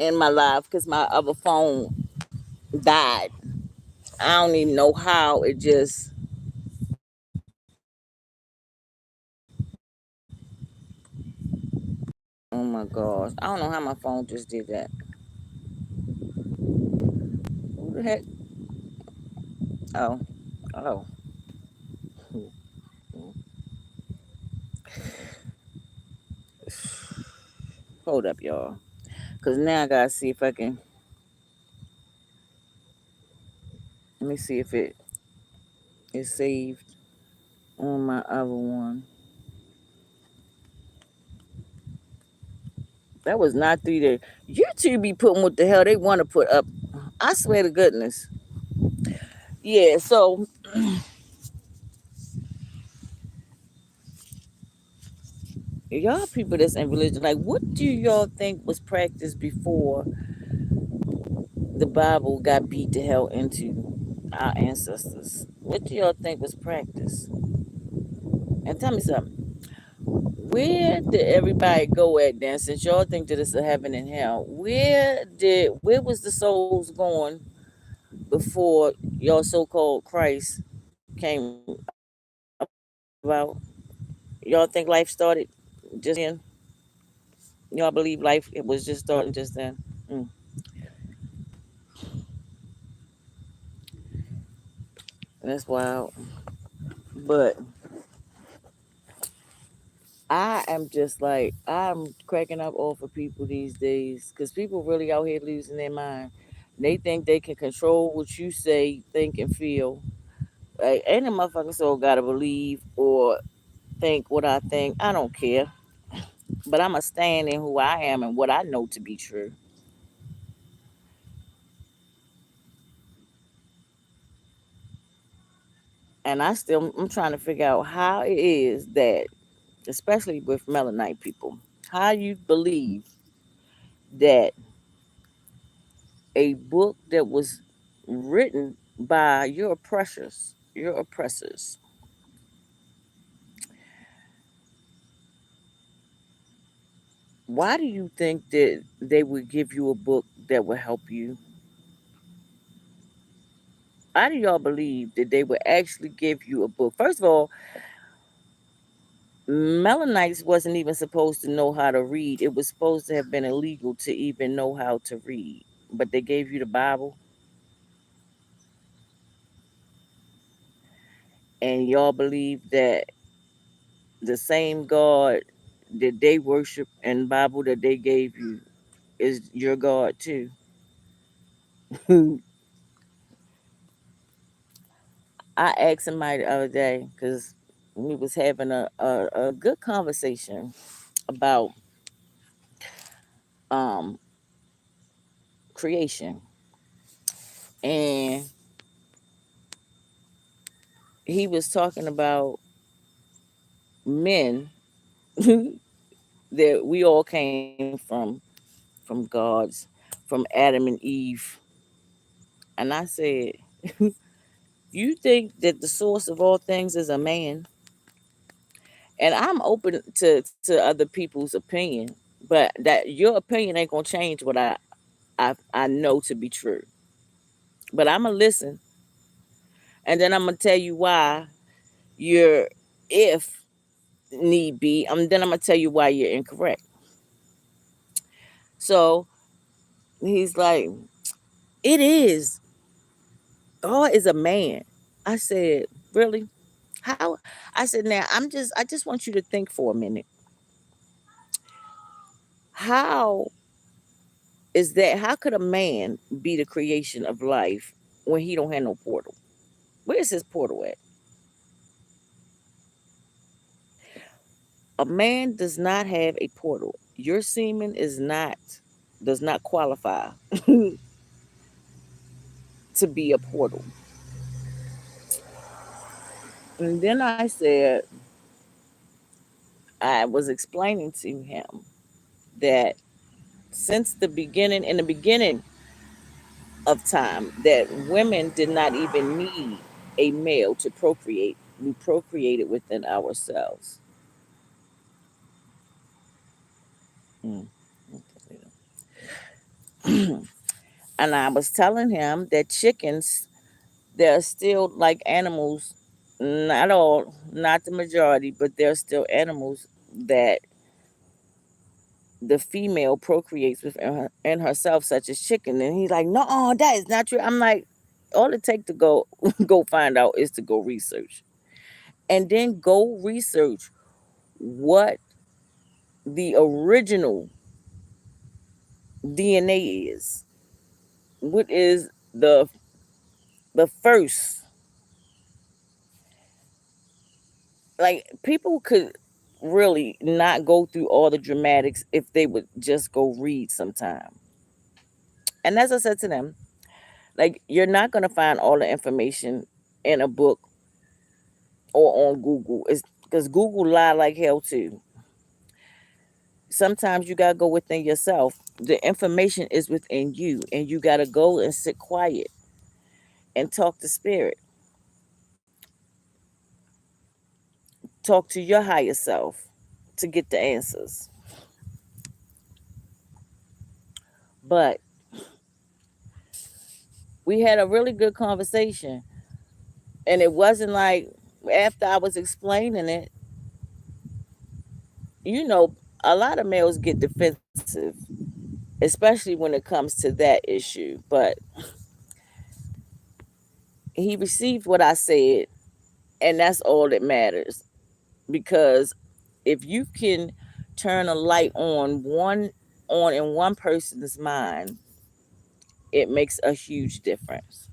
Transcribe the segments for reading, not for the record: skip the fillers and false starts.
in my life because my other phone died. I don't even know how it just. Oh my gosh. I don't know how my phone just did that. Who the heck? Oh. Oh. Hold up, y'all. Because now I got to see if I can. Let me see if it is saved on my other one. That was not 3 days. YouTube be putting what the hell they want to put up. I swear to goodness. Yeah, so y'all people that's in religion, like, what do y'all think was practiced before the Bible got beat to hell into our ancestors? What do y'all think was practiced? And tell me something. Where did everybody go at then? Since y'all think that it's a heaven and hell, where was the souls going before your so-called Christ came about? Y'all think life started just then? Y'all believe life it was just starting just then? Mm. That's wild. But I am just like I'm cracking up off of people these days because people really out here losing their mind. They think they can control what you say, think, and feel. Like, ain't a motherfucking soul gotta believe or think what I think. I don't care. But I'm a stand in who I am and what I know to be true. And I'm trying to figure out how it is that, especially with Melanite people, how you believe that a book that was written by your oppressors, why do you think that they would give you a book that would help you? Why do y'all believe that they would actually give you a book? First of all, Melanites wasn't even supposed to know how to read. It was supposed to have been illegal to even know how to read. But they gave you the Bible, and y'all believe that the same God that they worship and Bible that they gave you is your God too. I asked somebody the other day because we was having a good conversation about um, creation, and he was talking about men that we all came from God's, from Adam and Eve, and I said, "You think that the source of all things is a man?" And I'm open to other people's opinion, but that your opinion ain't gonna change what I know to be true. But I'm gonna listen, and then I'm gonna tell you why you're, if need be, then I'm gonna tell you why you're incorrect. So he's like, "It is. God is a man." I said, "Really? How?" I said, "Now I just want you to think for a minute. How is that? How could a man be the creation of life when he don't have no portal? Where's his portal at? A man does not have a portal. Your semen does not qualify to be a portal." And then I said, I was explaining to him that since the beginning, in the beginning of time, that women did not even need a male to procreate. We procreated within ourselves. Mm. And I was telling him that chickens, they're still like animals, not all, not the majority, but they're still animals that the female procreates within in herself, such as chicken. And he's like, no, that is not true. I'm like, all it takes to go go find out is to go research. And then go research what the original DNA is. What is the first, like, people could really not go through all the dramatics if they would just go read sometime. And as I said to them, like, you're not going to find all the information in a book or on Google. It's because Google lie like hell too. Sometimes you gotta go within yourself. The information is within you, and you gotta go and sit quiet and talk to spirit, talk to your higher self to get the answers. But we had a really good conversation, and it wasn't like after I was explaining it, you know, a lot of males get defensive, especially when it comes to that issue. But he received what I said, and that's all that matters. Because if you can turn a light on in one person's mind, it makes a huge difference.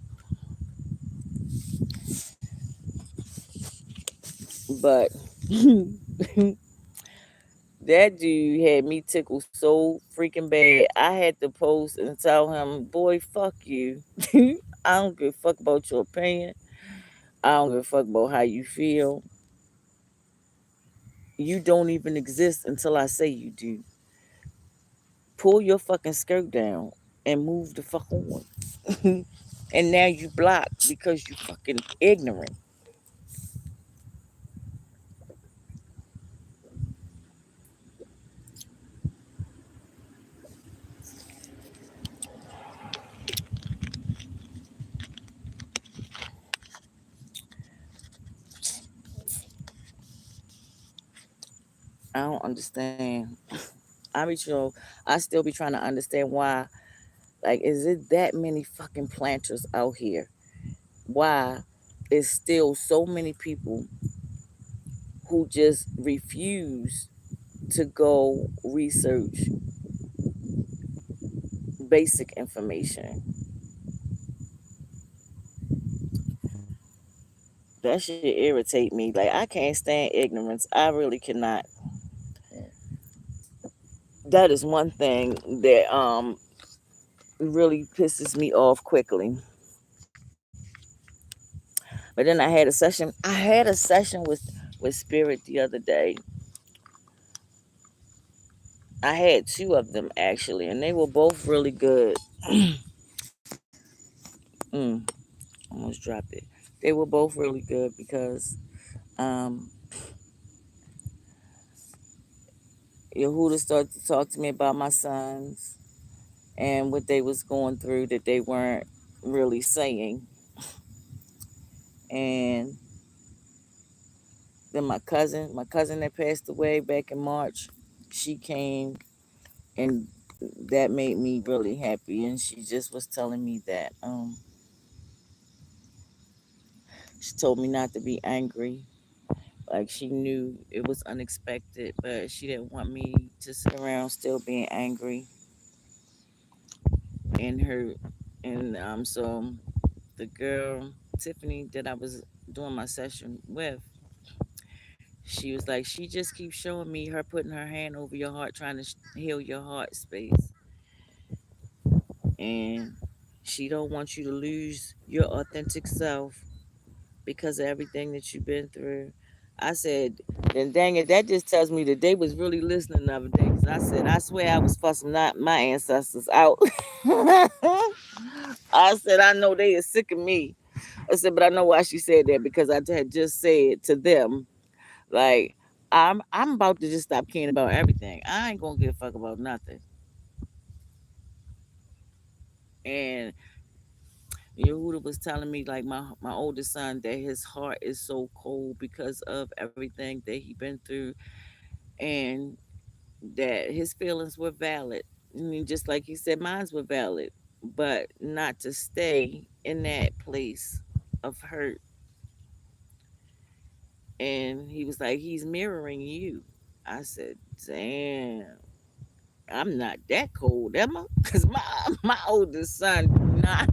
But that dude had me tickled so freaking bad. I had to post and tell him, boy, fuck you. I don't give a fuck about your opinion. I don't give a fuck about how you feel. You don't even exist until I say you do. Pull your fucking skirt down and move the fuck on. And now you blocked because you fucking ignorant. I don't understand. I still be trying to understand why. Like, is it that many fucking planters out here? Why is still so many people who just refuse to go research basic information? That shit irritate me. Like, I can't stand ignorance. I really cannot. That is one thing that really pisses me off quickly. But then I had a session. I had a session with Spirit the other day. I had two of them actually, and they were both really good. Mm, almost dropped it. They were both really good because um, Yehuda started to talk to me about my sons and what they was going through that they weren't really saying. And then my cousin that passed away back in March, she came, and that made me really happy. And she just was telling me that she told me not to be angry. Like, she knew it was unexpected, but she didn't want me to sit around still being angry. And her, and so the girl Tiffany that I was doing my session with, she was like, she just keeps showing me her putting her hand over your heart, trying to heal your heart space, and she don't want you to lose your authentic self because of everything that you've been through. I said, then dang it, that just tells me that they was really listening the other day. Cause I said, I swear I was fussing not my ancestors out. I said, I know they are sick of me. I said, but I know why she said that because I had just said to them, like, I'm about to just stop caring about everything. I ain't gonna give a fuck about nothing. And Yehuda was telling me, like my oldest son, that his heart is so cold because of everything that he been through, and that his feelings were valid. I mean, just like he said, mine were valid, but not to stay in that place of hurt. And he was like, he's mirroring you. I said, damn, I'm not that cold, am I? Because my oldest son do not.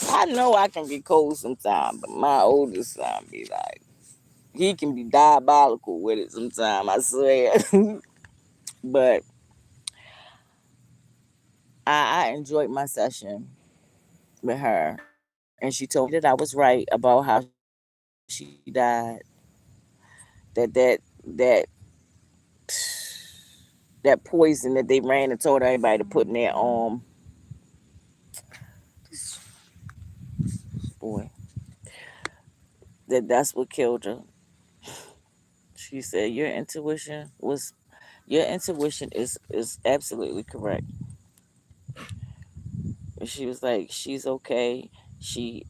I know I can be cold sometimes, but my oldest son be like, he can be diabolical with it sometimes, I swear. But I enjoyed my session with her, and she told me that I was right about how she died. That that poison that they ran and told everybody to put in their boy, that's what killed her. She said your intuition is absolutely correct. And she was like, she's okay. She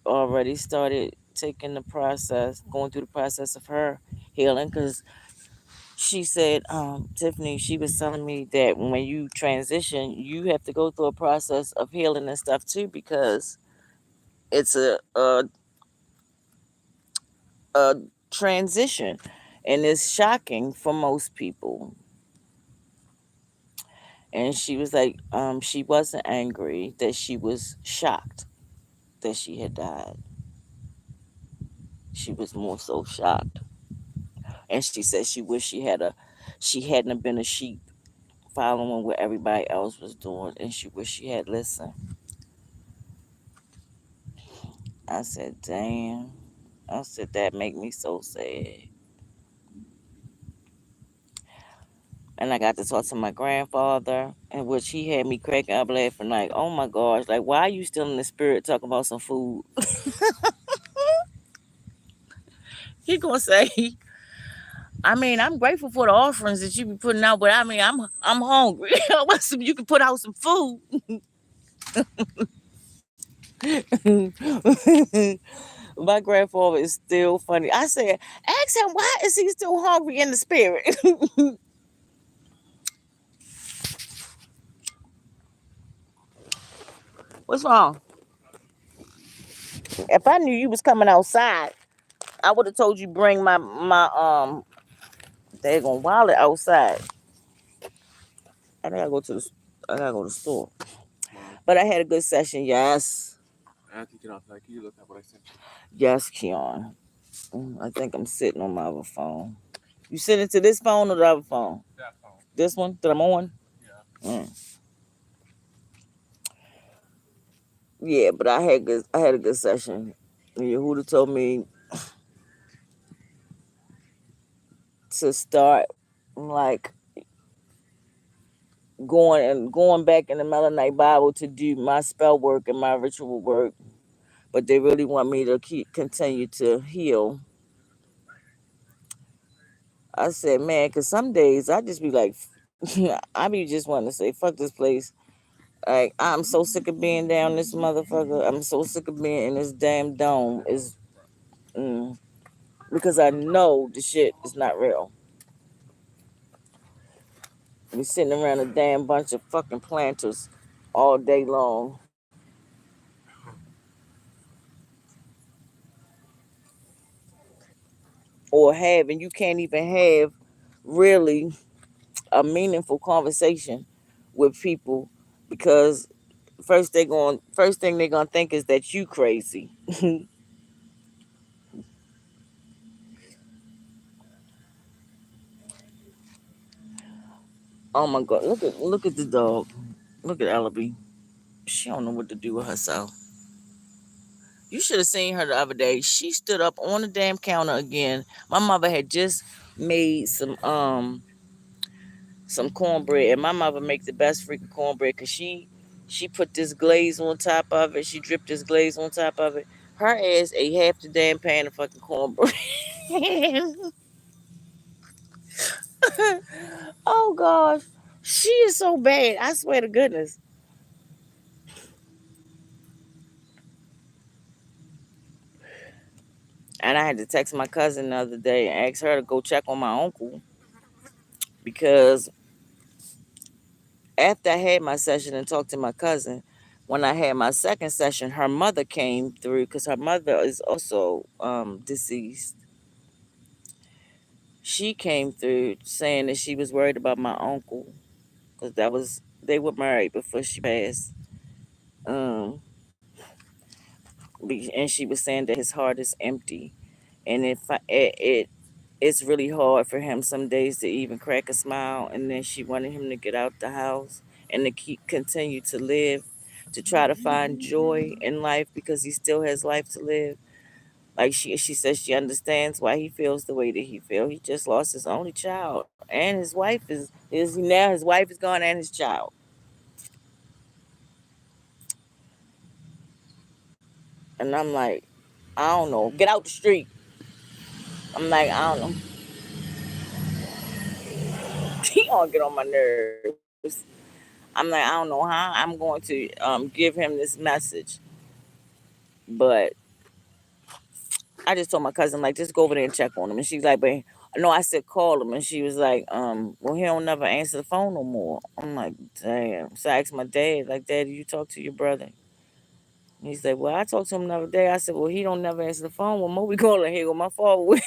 already started taking the process, going through the process of her healing, because she said, Tiffany, she was telling me that when you transition, you have to go through a process of healing and stuff too, because it's a transition, and it's shocking for most people. And she was like, she wasn't angry, that she was shocked that she had died. She was more so shocked. And she said she wished she hadn't have been a sheep following what everybody else was doing, and she wished she had listened. I said, damn. I said, that make me so sad. And I got to talk to my grandfather, in which he had me cracking up laughing like, oh my gosh, like, why are you still in the spirit talking about some food? He gonna say, I mean, I'm grateful for the offerings that you be putting out, but I mean, I'm hungry. I want some. You can put out some food. My grandfather is still funny. I said, ask him why is he still hungry in the spirit? What's wrong? If I knew you was coming outside, I would have told you bring my they gonna wallet outside. I gotta go to the I gotta go to the store. But I had a good session. Yes, yes, Keon. I think I'm sitting on my other phone. You sitting to this phone or the other phone? This one that I'm on. Mm. Yeah, but I had a good session. Yehuda told me to start like going back in the Melanin Bible to do my spell work and my ritual work, but they really want me to continue to heal. I said, man, because some days I just be like, I be just wanting to say, fuck this place. Like, I'm so sick of being down this motherfucker. I'm so sick of being in this damn dome. Mm, because I know the shit is not real. We sitting around a damn bunch of fucking planters all day long. Or have, and you can't even have really a meaningful conversation with people because first thing they're gonna think is that you crazy. Oh my god, look at the dog. Look at Ellaby. She don't know what to do with herself. You should have seen her the other day. She stood up on the damn counter again. My mother had just made some cornbread, and my mother makes the best freaking cornbread because she put this glaze on top of it. She dripped this glaze on top of it. Her ass ate half the damn pan of fucking cornbread. Oh gosh, she is so bad. I swear to goodness. And I had to text my cousin the other day and ask her to go check on my uncle because after I had my session and talked to my cousin, when I had my second session, her mother came through because her mother is also deceased. She came through saying that she was worried about my uncle because they were married before she passed. Um, and she was saying that his heart is empty, and it's really hard for him some days to even crack a smile. And then she wanted him to get out the house and to continue to live, to try to find joy in life because he still has life to live. Like she says she understands why he feels the way that he feels. He just lost his only child, and his wife is now his wife is gone and his child. And I'm like, I don't know, get out the street. I'm like, I don't know. He gonna get on my nerves. I'm like, I don't know how I'm going to give him this message, but I just told my cousin like just go over there and check on him, and she's like, but no, I said call him, and she was like, well he don't never answer the phone no more. I'm like, damn. So I asked my dad, like, Daddy, you talk to your brother? He said, well, I talked to him the other day. I said, well, he don't never answer the phone. Well, Moby calling here with my father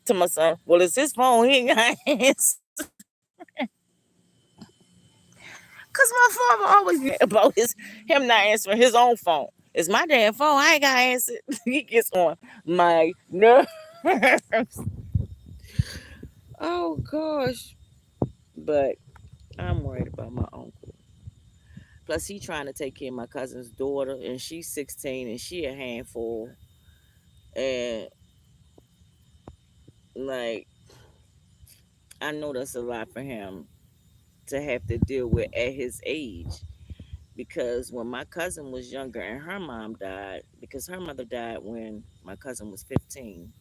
to my son. Well, it's his phone. He ain't got to answer. Cause my father always be about him not answering his own phone. It's my damn phone. I ain't gotta answer. He gets on my nerves. Oh gosh. But I'm worried about my uncle. Plus he trying to take care of my cousin's daughter and she's 16 and she a handful. And like I know that's a lot for him to have to deal with at his age. Because when my cousin was younger and her mom died, because her mother died when my cousin was 15,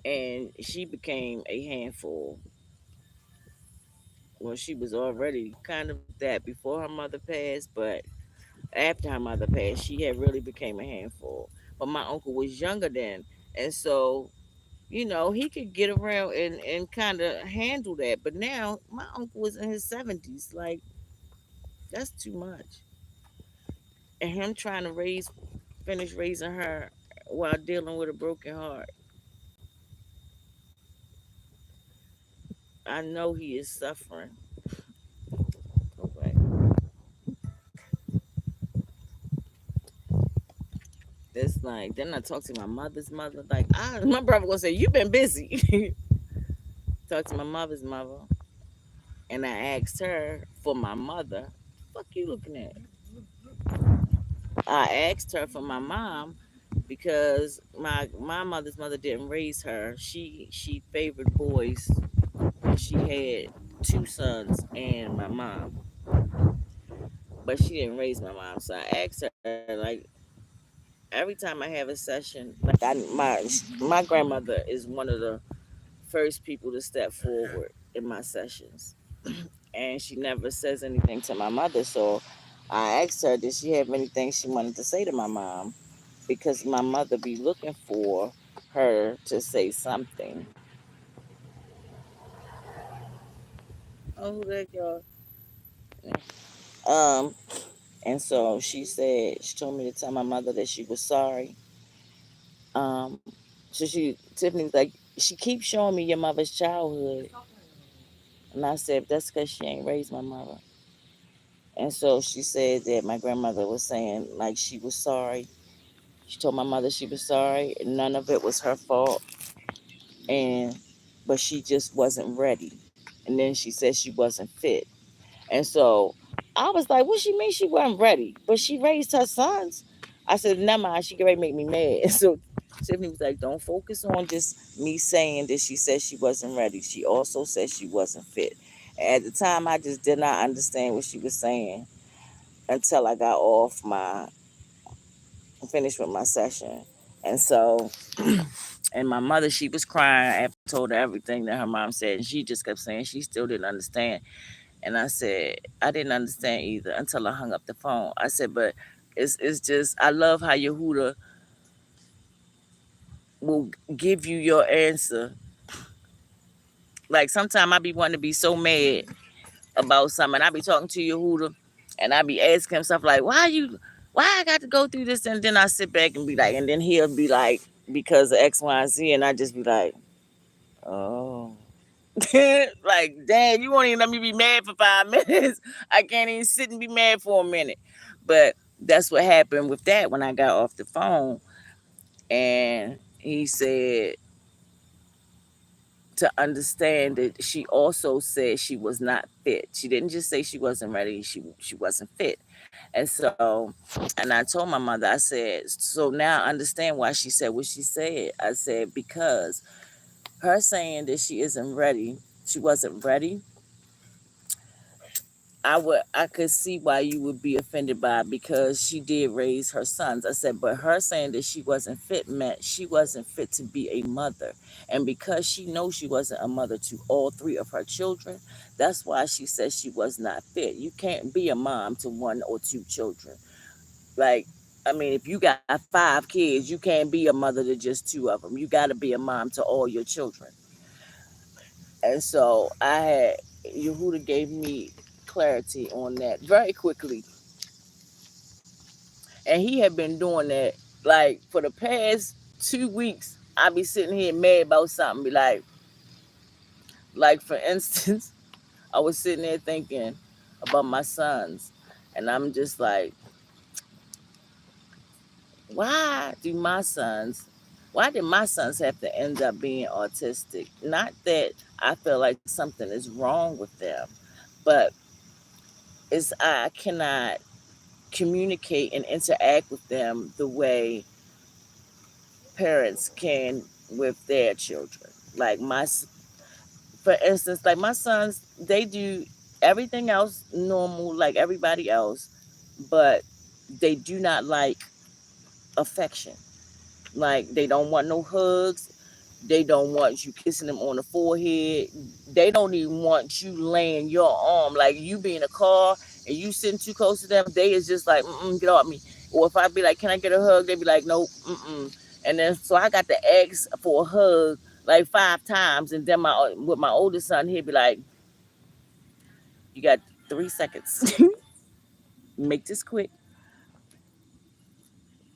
and she became a handful. Well, she was already kind of that before her mother passed, but after her mother passed, she had really became a handful. But my uncle was younger then, and so he could get around and kind of handle that. But now my uncle was in his 70s, like that's too much. And him trying to finish raising her while dealing with a broken heart. I know he is suffering. Okay. It's like then I talk to my mother's mother. Like my brother gonna say, "You been busy." Talk to my mother's mother, and I asked her for my mother. Fuck you looking at? I asked her for my mom because my mother's mother didn't raise her. She favored boys. She had two sons and my mom, but she didn't raise my mom. So I asked her like every time I have a session, like my grandmother is one of the first people to step forward in my sessions, and she never says anything to my mother. So I asked her, did she have anything she wanted to say to my mom? Because my mother be looking for her to say something. Oh, that girl. Um, and so she told me to tell my mother that she was sorry. Um, Tiffany was like, she keeps showing me your mother's childhood. And I said, that's because she ain't raised my mother. And so she said that my grandmother was saying, like, she was sorry. She told my mother she was sorry. And none of it was her fault. And, but she just wasn't ready. And then she said she wasn't fit. And so I was like, what she mean she wasn't ready? But she raised her sons. I said, never mind, she ready to make me mad. And so Tiffany was like, don't focus on just me saying that she said she wasn't ready. She also said she wasn't fit. At the time, I just did not understand what she was saying until I got off finished with my session. And so, and my mother, she was crying after I told her everything that her mom said. And she just kept saying she still didn't understand. And I said, I didn't understand either until I hung up the phone. I said, but it's just, I love how Yehuda will give you your answer. Like sometimes I be wanting to be so mad about something. I be talking to Yehuda and I be asking him stuff like, why I got to go through this? And then I sit back and be like, and then he'll be like, because of X, Y, and Z. And I just be like, oh. Like, dang, you won't even let me be mad for 5 minutes. I can't even sit and be mad for a minute. But that's what happened with that when I got off the phone. And he said, to understand that she also said she was not fit. She didn't just say she wasn't ready, she wasn't fit. And so, and I told my mother, I said, so now I understand why she said what she said. I said, because her saying that she isn't ready, she wasn't ready, I could see why you would be offended by it because she did raise her sons. I said, but her saying that she wasn't fit meant she wasn't fit to be a mother. And because she knows she wasn't a mother to all three of her children, that's why she says she was not fit. You can't be a mom to one or two children. Like, I mean, if you got 5 kids, you can't be a mother to just two of them. You got to be a mom to all your children. And so I had Yehuda gave me clarity on that very quickly. And he had been doing that like for the past 2 weeks. I be sitting here mad about something. Be like for instance, I was sitting there thinking about my sons, and I'm just like, why do my sons? Why did my sons have to end up being autistic? Not that I feel like something is wrong with them, but it's I cannot communicate and interact with them the way parents can with their children. Like for instance, like my sons, they do everything else normal, like everybody else, but they do not like affection. Like they don't want no hugs. They don't want you kissing them on the forehead. They don't even want you laying your arm. Like you be in a car and you sitting too close to them. They is just like, get off me. Or if I be like, can I get a hug? They be like, nope, mm. And then so I got to ask for a hug like 5 times. And then with my oldest son, he'd be like, you got 3 seconds. Make this quick.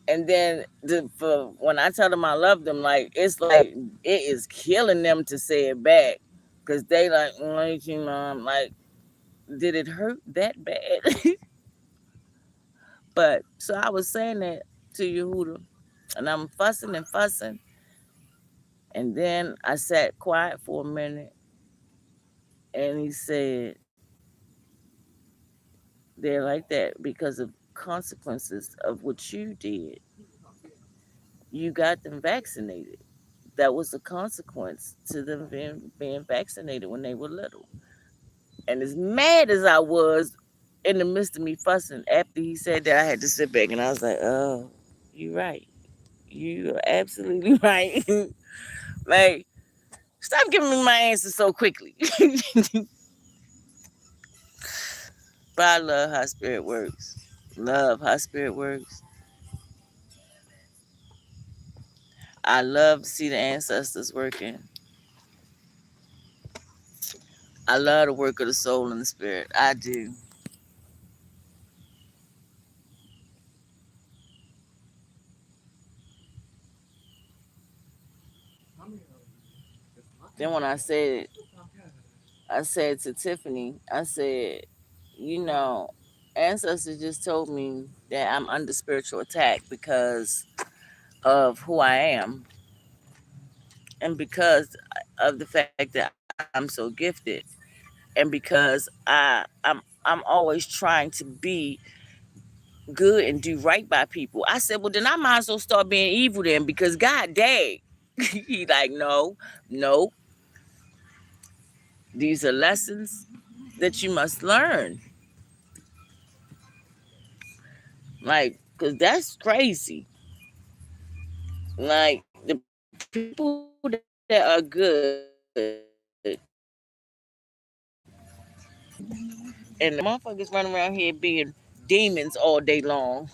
And then for when I tell them I love them, like it's like it is killing them to say it back, because they like, like you mom, like did it hurt that bad? But so I was saying that to Yehuda, and I'm fussing and fussing, and then I sat quiet for a minute, and he said, "They're like that because of consequences of what you did. You got them vaccinated. That was a consequence to them being vaccinated when they were little." And as mad as I was in the midst of me fussing, after he said that, I had to sit back and I was like, oh, you're right. You're absolutely right. Like, stop giving me my answer so quickly. But I love how spirit works. Love how spirit works. I love to see the ancestors working. I love the work of the soul and the spirit. I do. Then when I said to Tiffany, I said, you know, ancestors just told me that I'm under spiritual attack because of who I am and because of the fact that I'm so gifted and because I'm always trying to be good and do right by people. I said, well then I might as well start being evil then because God dang. He like, no, no, these are lessons that you must learn. Like, cause that's crazy. Like the people that are good, and the motherfuckers running around here being demons all day long.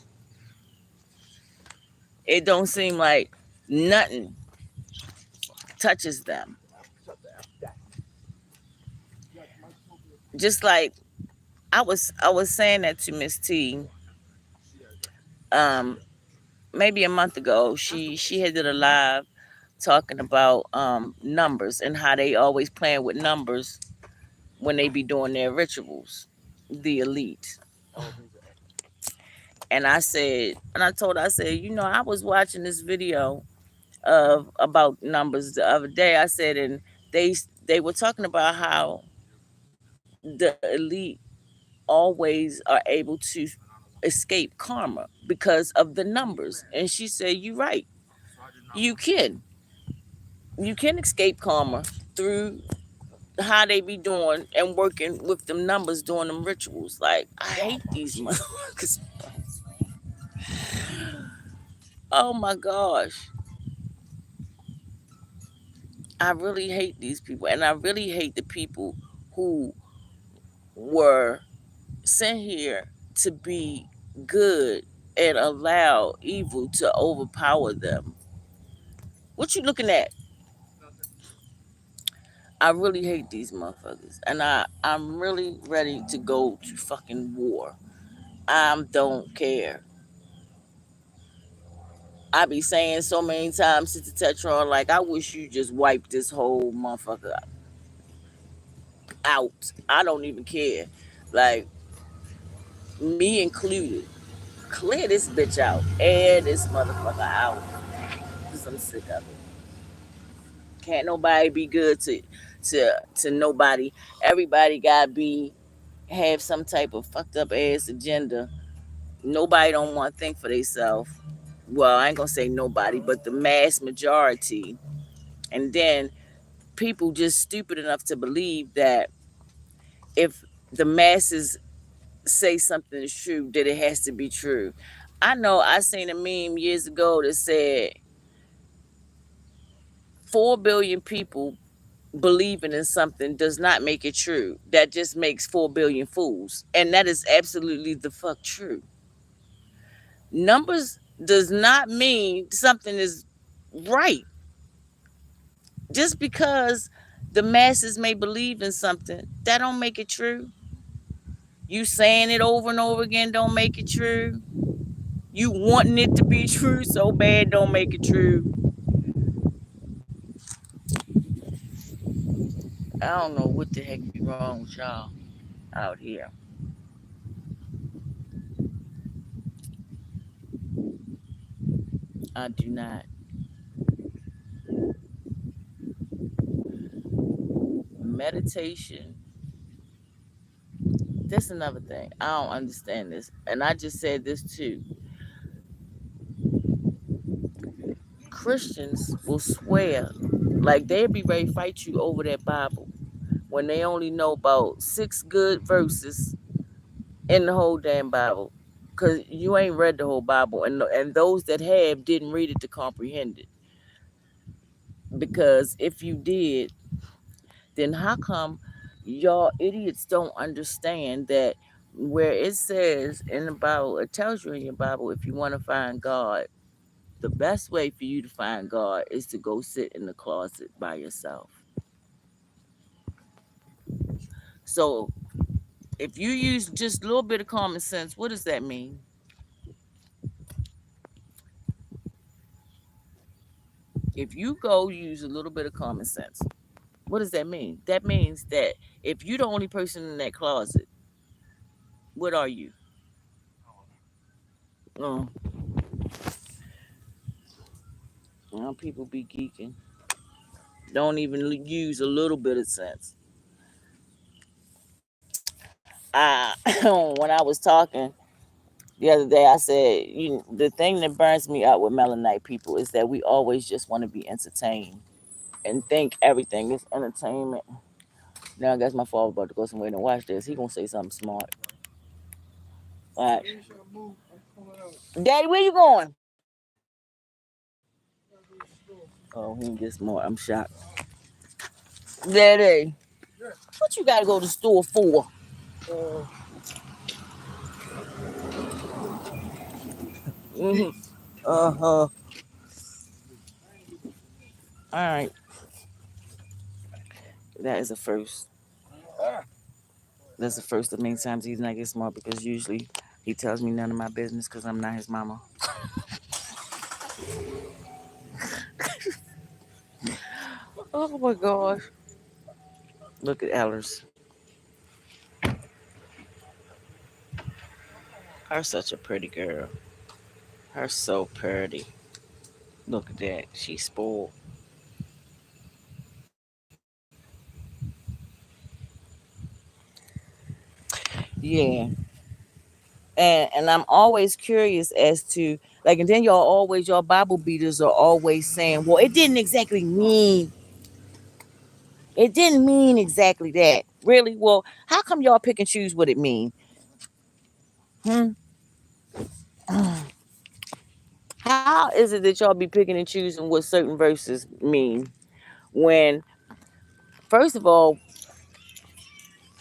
It don't seem like nothing. touches them. Just like I was saying that to Miss T, um, maybe a month ago. She had did a live talking about numbers and how they always playing with numbers when they be doing their rituals, the elite. And I said, and I told her, I said, I was watching this video of about numbers the other day. I said, and they were talking about how the elite always are able to escape karma because of the numbers. And she said, "You're right. You can. You can escape karma through how they be doing and working with them numbers, doing them rituals. Like, I hate these motherfuckers. Oh my gosh. I really hate these people. And I really hate the people who were sent here to be good and allow evil to overpower them. What you looking at? I really hate these motherfuckers. And I'm really ready to go to fucking war. I don't care. I be saying so many times to the Tetron, like, I wish you just wipe this whole motherfucker out. I don't even care. Like, me included. Clear this bitch out. Air this motherfucker out. Because I'm sick of it. Can't nobody be good to nobody. Everybody gotta have some type of fucked up ass agenda. Nobody don't want to think for themselves. Well, I ain't gonna say nobody, but the mass majority. And then people just stupid enough to believe that if the masses say something is true, that it has to be true. I know I seen a meme years ago that said 4 billion people believing in something does not make it true. That just makes 4 billion fools. And that is absolutely the fuck true. Numbers does not mean something is right. Just because the masses may believe in something, that don't make it true. You saying it over and over again don't make it true. You wanting it to be true so bad don't make it true. I don't know what the heck be wrong with y'all out here. I do not. Meditation. That's another thing. I don't understand this. And I just said this too. Christians will swear like they'd be ready to fight you over that Bible when they only know about 6 good verses in the whole damn Bible. Because you ain't read the whole Bible. And those that have didn't read it to comprehend it. Because if you did, then how come y'all idiots don't understand that where it says in the Bible, it tells you in your Bible, if you want to find God, the best way for you to find God is to go sit in the closet by yourself. So if you use just a little bit of common sense, what does that mean? If you go use a little bit of common sense, what does that mean? That means that if you're the only person in that closet, what are you? Oh, well, people be geeking. Don't even use a little bit of sense. I when I was talking the other day, I said, the thing that burns me up with Melanite people is that we always just want to be entertained and think everything is entertainment. Now I guess my father about to go somewhere and watch this. He gonna say something smart. All right, Daddy, where you going? Oh, he ain't get smart. I'm shocked. Daddy, what you gotta go to the store for? Mm-hmm. Uh huh. All right. That is a first. That's the first of many times he's not get smart because usually he tells me none of my business because I'm not his mama. Oh my gosh. Look at Ellers. Her such a pretty girl. Her so pretty. Look at that. She's spoiled. Yeah. And I'm always curious as to like, and then y'all Bible beaters are always saying, well, it didn't mean exactly that. Really? Well, how come y'all pick and choose what it mean? Hmm? How is it that y'all be picking and choosing what certain verses mean when, first of all,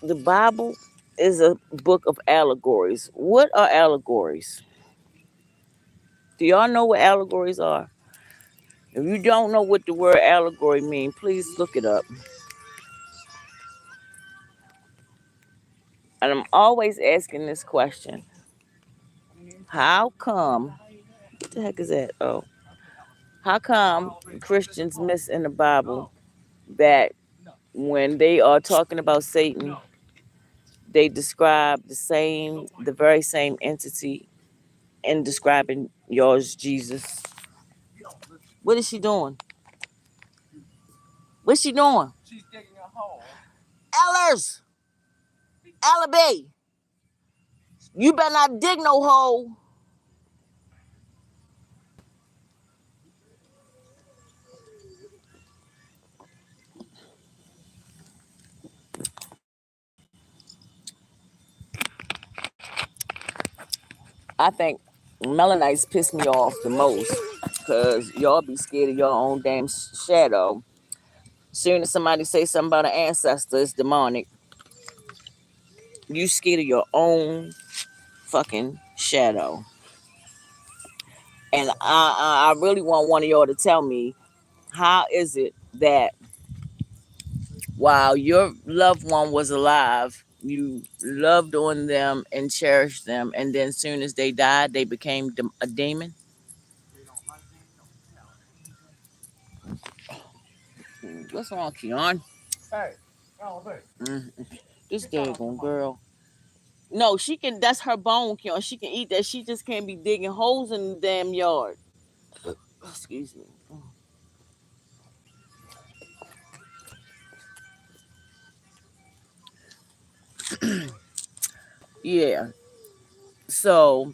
the Bible is a book of allegories? What are allegories? Do y'all know what allegories are? If you don't know what the word allegory mean, please look it up. And I'm always asking this question. How come, what the heck is that? Oh, how come Christians miss in the Bible that when they are talking about Satan, they describe the very same entity in describing yours, Jesus? What is she doing? What's she doing? Ellers! Ella B! You better not dig no hole. I think Melanites piss me off the most because y'all be scared of your own damn shadow. Soon as somebody say something about an ancestor, it's demonic. You scared of your own fucking shadow. And I really want one of y'all to tell me, how is it that while your loved one was alive, you loved on them and cherished them, and then soon as they died, they became a demon? What's wrong, Keon? Mm, this daggone girl. No, she can. That's her bone, Keon. She can eat that. She just can't be digging holes in the damn yard. Excuse me. Yeah. So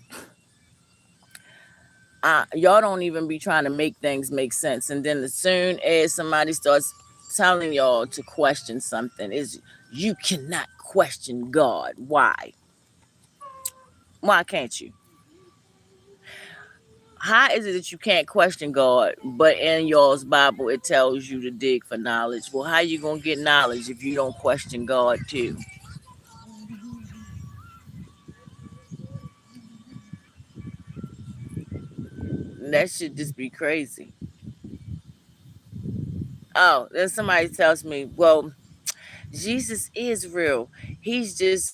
y'all don't even be trying to make things make sense, and then as soon as somebody starts telling y'all to question something, is you cannot question God. Why? Why can't you? How is it that you can't question God, but in y'all's Bible it tells you to dig for knowledge? Well, how you gonna get knowledge if you don't question God too? That should just be crazy. Oh, then somebody tells me, well, Jesus is real. He's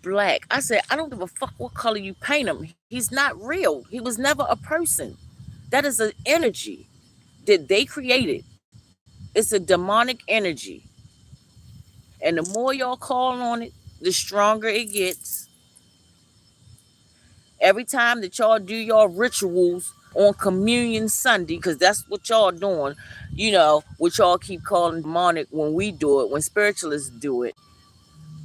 black. I said, I don't give a fuck what color you paint him. He's not real. He was never a person. That is an energy that they created. It's a demonic energy. And the more y'all call on it, the stronger it gets. Every time that y'all do your rituals on Communion Sunday, because that's what y'all doing, what y'all keep calling demonic when we do it, when spiritualists do it.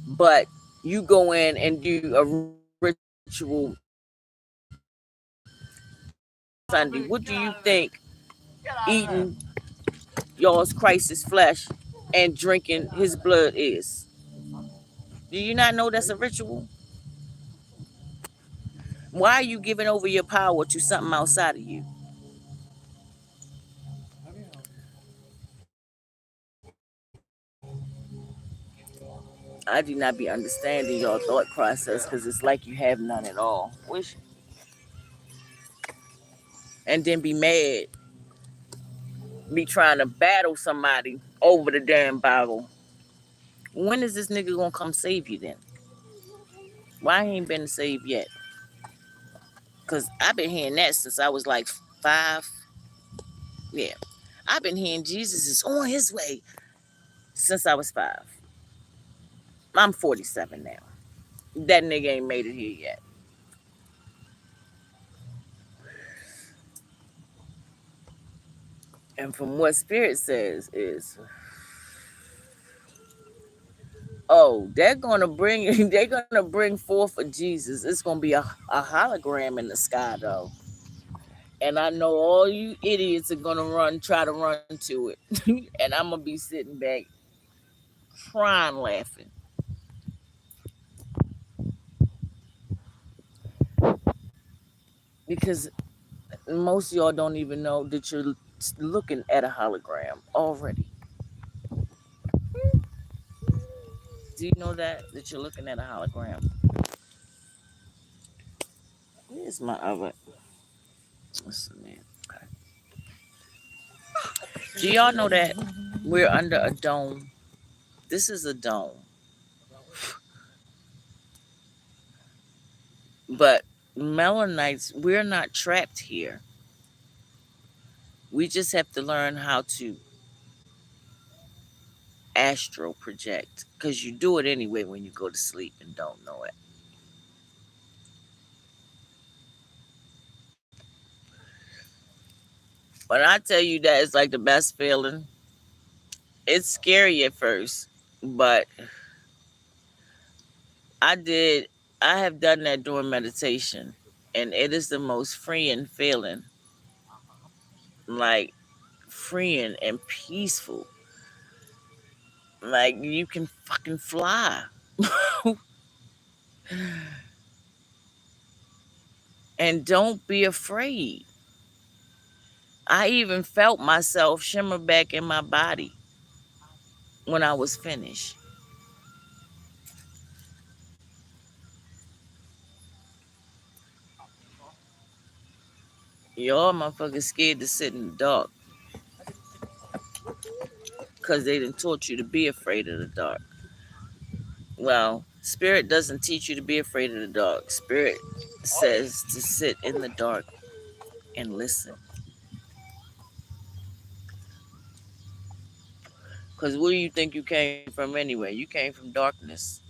But you go in and do a ritual Sunday. What do you think eating y'all's Christ's flesh and drinking his blood is? Do you not know that's a ritual? Why are you giving over your power to something outside of you? I do not be understanding your thought process because it's like you have none at all. And then be mad, be trying to battle somebody over the damn Bible. When is this nigga gonna come save you then? Why he ain't been saved yet? Cause I've been hearing that since I was like 5. Yeah, I've been hearing Jesus is on his way since I was 5. I'm 47 now. That nigga ain't made it here yet. And from what Spirit says is, oh, they're gonna bring they're gonna bring forth a Jesus. It's gonna be a hologram in the sky though. And I know all you idiots are gonna try to run to it. And I'm gonna be sitting back crying laughing. Because most of y'all don't even know that you're looking at a hologram already. Do you know that you're looking at a hologram? Where's my other? Listen, man. Okay. Do y'all know that we're under a dome? This is a dome, but Melanites, we're not trapped here. We just have to learn how to astral project because you do it anyway when you go to sleep and don't know it. But I tell you that it's like the best feeling. It's scary at first, but I did. I have done that during meditation, and it is the most freeing feeling. Like freeing and peaceful. Like you can fucking fly. And don't be afraid. I even felt myself shimmer back in my body when I was finished. Y'all motherfuckers scared to sit in the dark because they didn't taught you to be afraid of the dark. Well, Spirit doesn't teach you to be afraid of the dark. Spirit says to sit in the dark and listen. Because where do you think you came from anyway? You came from darkness.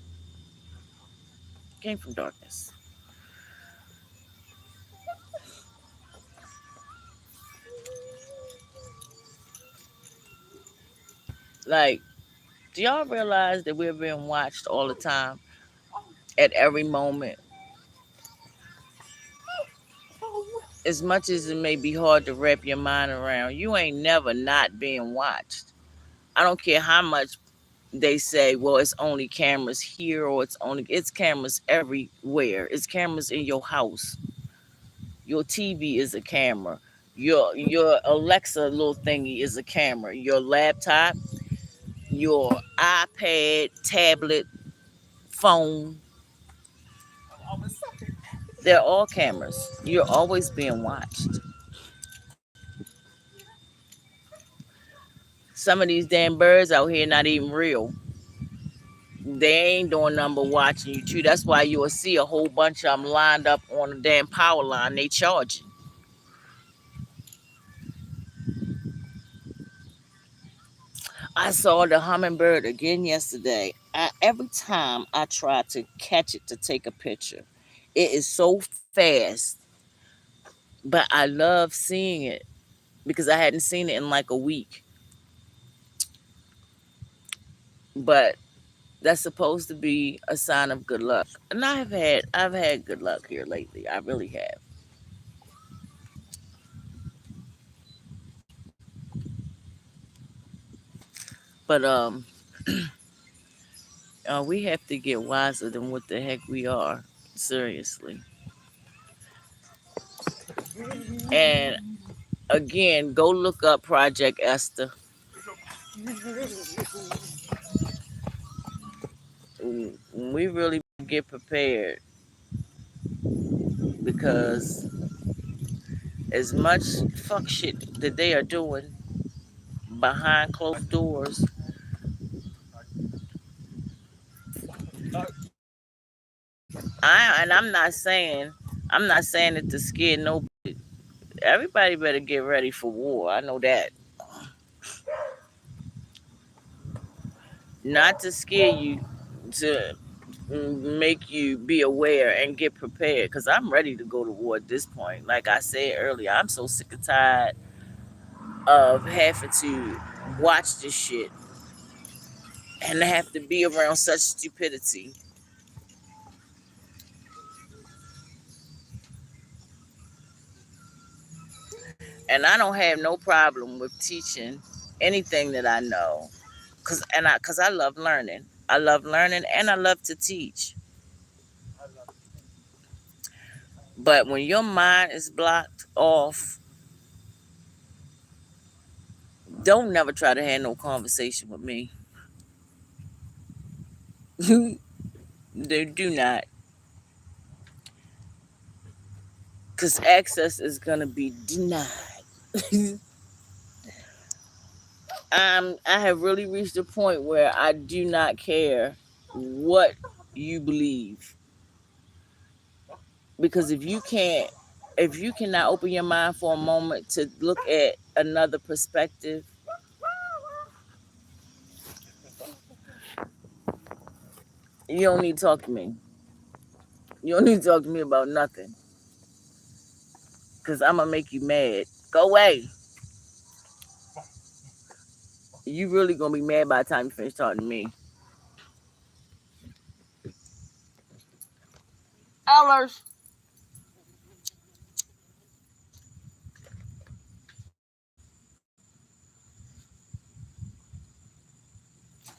You came from darkness. Like, do y'all realize that we're being watched all the time, at every moment? As much as it may be hard to wrap your mind around, you ain't never not being watched. I don't care how much they say, well, it's only cameras here or it's cameras everywhere. It's cameras in your house. Your TV is a camera. Your Alexa little thingy is a camera. Your laptop, your iPad, tablet, phone, they're all cameras. You're always being watched. Some of these damn birds out here not even real. They ain't doing nothing but watching you too. That's why you'll see a whole bunch of them lined up on the damn power line. They charging. I saw the hummingbird again yesterday. Every time I try to catch it to take a picture, it is so fast. But I love seeing it because I hadn't seen it in like a week. But that's supposed to be a sign of good luck. And I've had good luck here lately. I really have. But we have to get wiser than what the heck we are. Seriously. And again, go look up Project Esther. We really get prepared because as much fuck shit that they are doing behind closed doors, I'm not saying it to scare nobody. Everybody better get ready for war. I know that. Not to scare you, to make you be aware and get prepared. Because I'm ready to go to war at this point. Like I said earlier, I'm so sick and tired of having to watch this shit and have to be around such stupidity. And I don't have no problem with teaching anything that I know, cause I love learning. I love learning and I love to teach. But when your mind is blocked off, don't never try to have no conversation with me. They do not, cause access is gonna be denied. I have really reached a point where I do not care what you believe, because if you cannot open your mind for a moment to look at another perspective, you don't need to talk to me. You don't need to talk to me about nothing, because I'm gonna make you mad. Go away. You really gonna be mad by the time you finish talking to me. Ellers.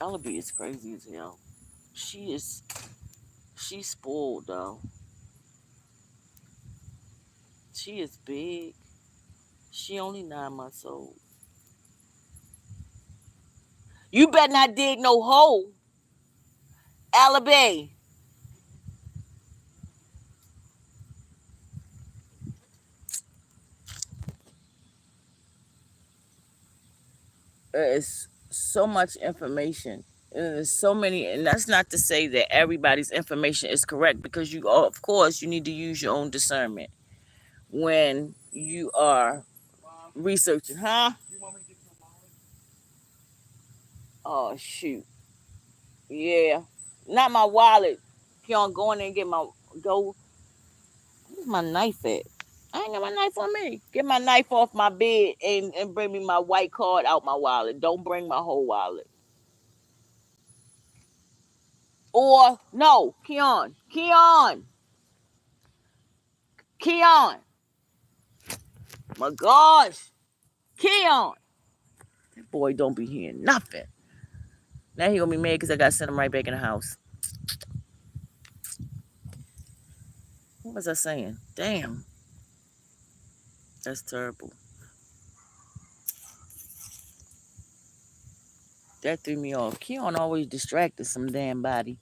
Ellaby is crazy as hell. She is she's spoiled though. She is big. She only 9 months old. You better not dig no hole, Ellaby. There is so much information. There's so many, and that's not to say that everybody's information is correct, because you, of course, you need to use your own discernment when you are researching, huh? Oh shoot, yeah, not my wallet. Keon, go in there and get my go. Where's my knife at? I ain't got my knife on me. Get my knife off my bed and bring me my white card out my wallet. Don't bring my whole wallet. Or no, Keon, my gosh, Keon. That boy don't be hearing nothing. Now he gonna be mad because I got to send him right back in the house. What was I saying? Damn, that's terrible. That threw me off. Keon always distracted some damn body.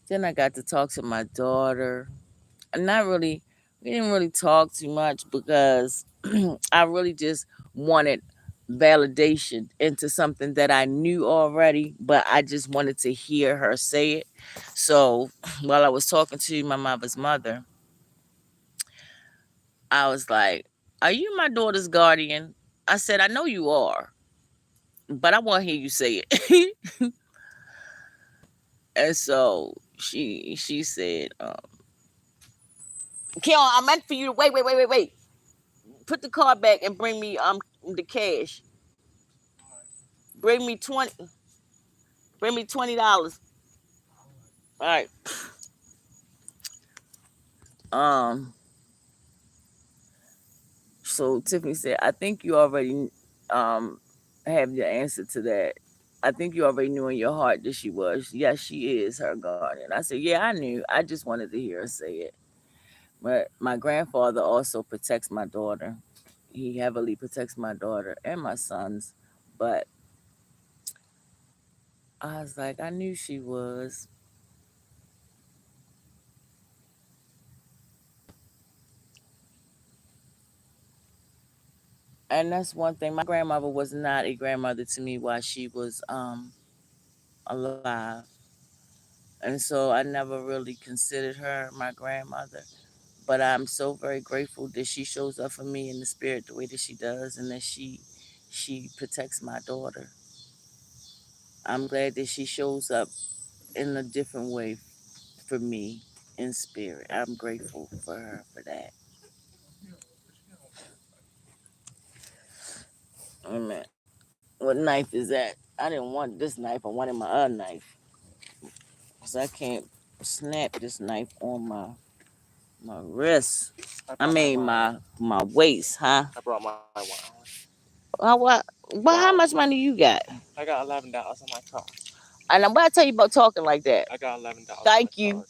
Then I got to talk to my daughter. Not really, we didn't really talk too much because I really just wanted validation into something that I knew already, but I just wanted to hear her say it. So while I was talking to my mother's mother, I was like, "Are you my daughter's guardian?" I said, "I know you are, but I want to hear you say it." And so she said, "Kim, I meant for you to wait. Put the card back and bring me the cash. Bring me 20. Bring me $20. All right." Um. So Tiffany said, "I think you already um have your answer to that. I think you already knew in your heart that she was. Yes, she is her guardian." I said, "Yeah, I knew. I just wanted to hear her say it." But my grandfather also protects my daughter. He heavily protects my daughter and my sons. But I was like, I knew she was. And that's one thing. My grandmother was not a grandmother to me while she was alive. And so I never really considered her my grandmother. But I'm so very grateful that she shows up for me in the spirit the way that she does, and that she protects my daughter. I'm glad that she shows up in a different way for me in spirit. I'm grateful for her for that. Amen. What knife is that? I didn't want this knife. I wanted my other knife. Cause I can't snap this knife on my wrist. I mean my waist, huh? I brought my one. What? But how Wow. much money you got? I got $11 on my card. And I'm about to tell you about talking like that. I got $11 on my Thank you. card.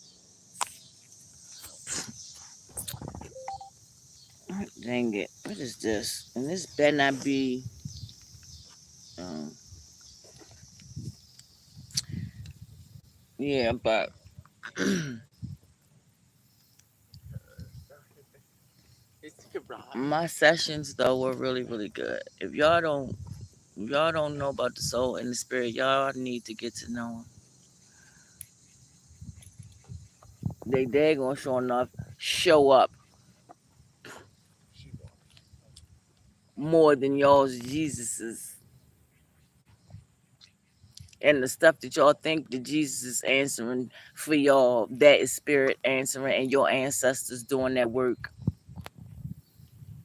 Dang it. What is this? And this better not be. Um, yeah, but It's Quebrada. my sessions though were really really good. If y'all don't know about the soul and the spirit, y'all need to get to know them. They gonna show enough show up more than y'all's Jesuses. And the stuff that y'all think that Jesus is answering for y'all, that is spirit answering, and your ancestors doing that work.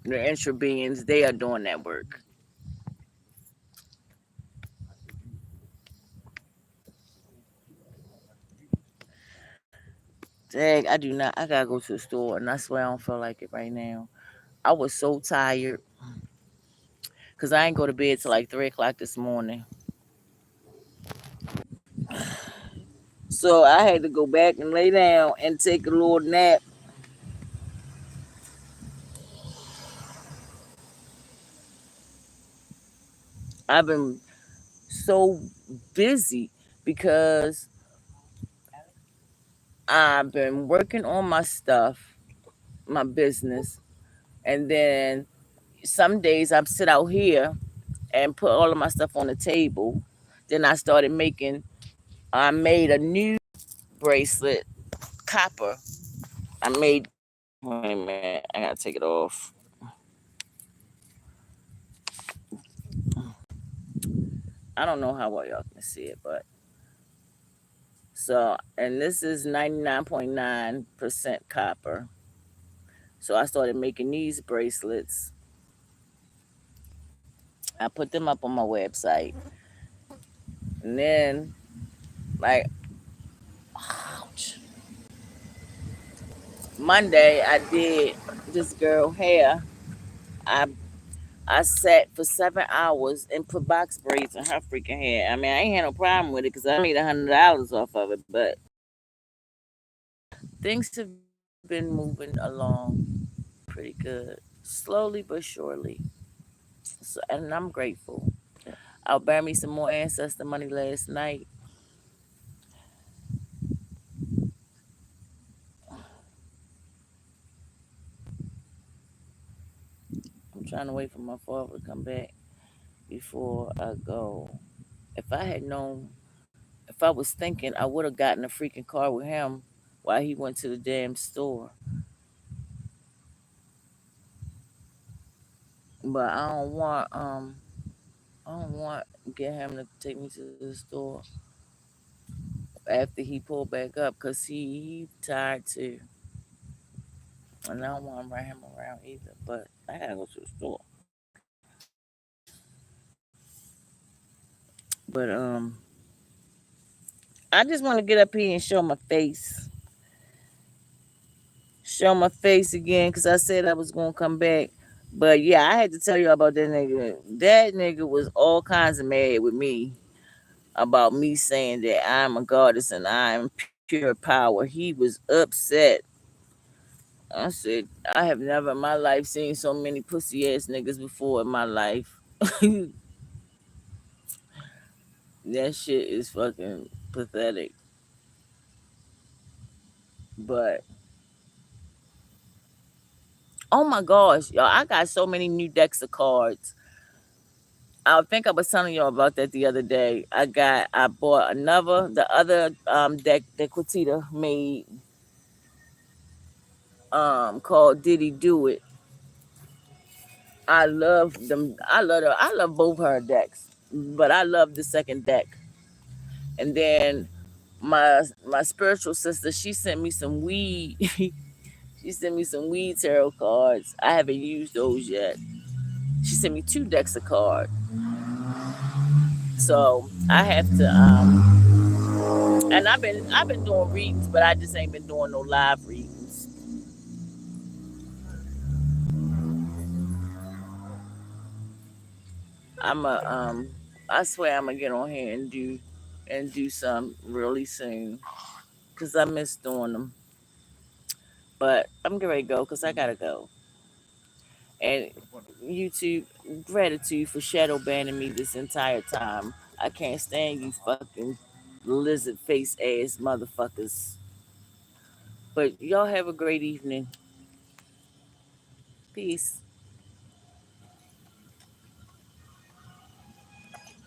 The intra beings, they are doing that work. Dang, I do not. I gotta go to the store, and I swear I don't feel like it right now. I was so tired because I ain't go to bed till like 3 o'clock this morning. So I had to go back and lay down and take a little nap. I've been so busy because I've been working on my stuff, my business, and then some days I sit out here and put all of my stuff on the table. Then I made a new bracelet, copper. I made, wait a minute, I gotta take it off. I don't know how well y'all can see it, but so, and this is 99.9% copper. So I started making these bracelets. I put them up on my website. And then, like, ouch, Monday, I did this girl hair. I I sat for 7 hours and put box braids in her freaking hair. I mean, I ain't had no problem with it because I made $100 off of it. But things have been moving along pretty good, slowly but surely. So, and I'm grateful. I burned me some more ancestor money last night. I'm trying to wait for my father to come back before I go. If I had known, if I was thinking, I would have gotten a freaking car with him while he went to the damn store. But I don't want get him to take me to the store after he pulled back up because he tired too. And I don't want to ride him around either. But I gotta go to the store. But I just want to get up here and show my face again because I said I was gonna come back. But yeah, I had to tell you about that nigga. That nigga was all kinds of mad with me about me saying that I'm a goddess and I'm pure power. He was upset. I said, I have never in my life seen so many pussy ass niggas before in my life. That shit is fucking pathetic. But Oh my gosh, y'all! I got so many new decks of cards. I think I was telling y'all about that the other day. I bought the other deck that Quatita made called Did He Do It. I love them. I love both her decks, but I love the second deck. And then my spiritual sister, she sent me some weed. She sent me some weed tarot cards. I haven't used those yet. She sent me two decks of cards. So I have to and I've been doing readings, but I just ain't been doing no live readings. I'm a I swear I'm gonna get on here and do some really soon because I miss doing them. But I'm getting ready to go because I gotta go. And YouTube, gratitude for shadow banning me this entire time. I can't stand you fucking lizard face ass motherfuckers. But y'all have a great evening. Peace.